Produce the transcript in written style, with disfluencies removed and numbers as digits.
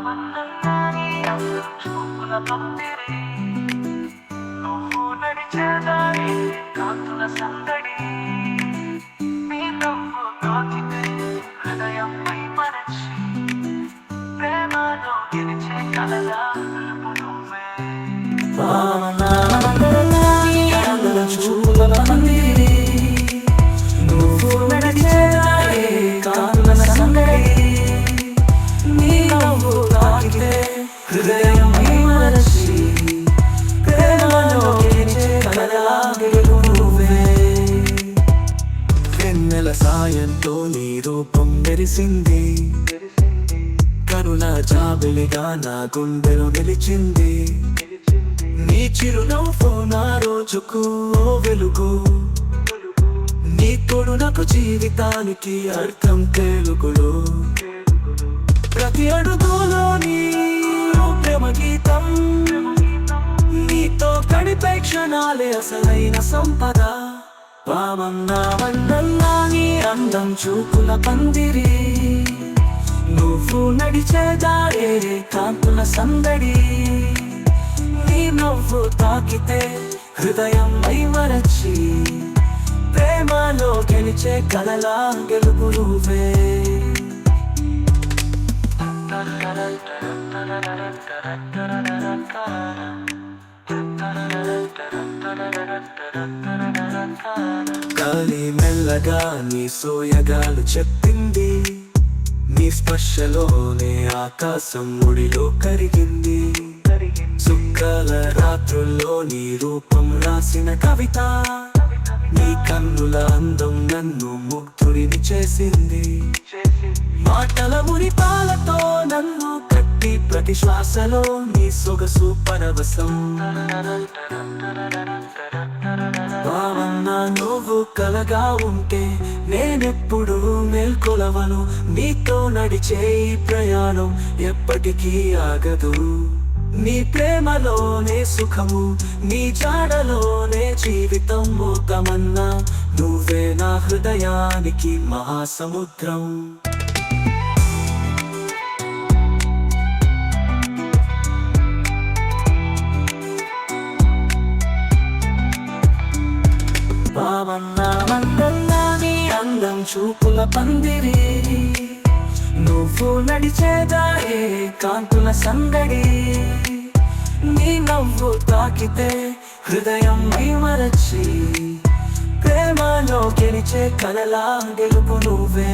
మందంగాని అందం చూపుల పందిరి నువ్వు నడిచేదారి కాంతుల సందడి నీ నవ్వు తాకితే హృదయం పై మరచి ప్రేమలో గెలిచే కలగా నిలుపు నువ్వే చూపుల పందిరి నువ్వు నడిచేదారి కాంతుల సందడి నీ నవ్వు తాకితే హృదయం పై మరచి ప్రేమలో గెలిచే కలగా నిలుపు నువ్వే వెన్నెల సాయంతో నీ రూపం మెరిసింది కరుణ జాబిలిగా నా గుండెలో నిలిచింది నీ చిరునవ్వు నా రోజుకు ఓ వెలుగు నీ తోడు నాకు జీవితానికి అర్థం తెలుగులో ప్రతి అడుగులో నీ ప్రేమ గీతం నీతో గడిపే క్షణాలే అసలైన సంపద వామన్నా మందన్నా నీ అందం చూపుల పందిరి నువ్వు నడిచే దారే కాంతుల సందడి నీ నవ్వు తాకితే హృదయం మైమరచి ప్రేమలో గెలిచే కలలా గెలుపు నువ్వే గాలి మెల్లగా నీ సోయగాలు చెప్పింది నీ స్పర్శలోనే ఆకాశం ముడిలో కరిగింది చుక్కల రాత్రుల్లో నీ రూపం రాసిన కవిత నీ కన్నుల అందం నన్ను ముగ్ధుడిని చేసింది మాటల మురిపాలతో నన్ను కట్టి ప్రతి శ్వాసలో నీ సొగసు పరవశం భావన నువ్వు కలగా ఉంటే నేనెప్పుడు మేల్కొలవను నీతో నడిచే ఈ ప్రయాణం ఎప్పటికీ ఆగదు నీ ప్రేమలోనే సుఖము నీ జాడలోనే జీవితం మోకమన్నా నువ్వే నా హృదయానికి మహాసముద్రం భావన్నా మందన్నా నీ అందం చూపుల పందిరి నువ్వు నడిచేదారే కాంతుల సందడి నీ నవ్వు తాకితే హృదయం మైమరచి ప్రేమలో గెలిచే కలలా గెలుపు నువ్వే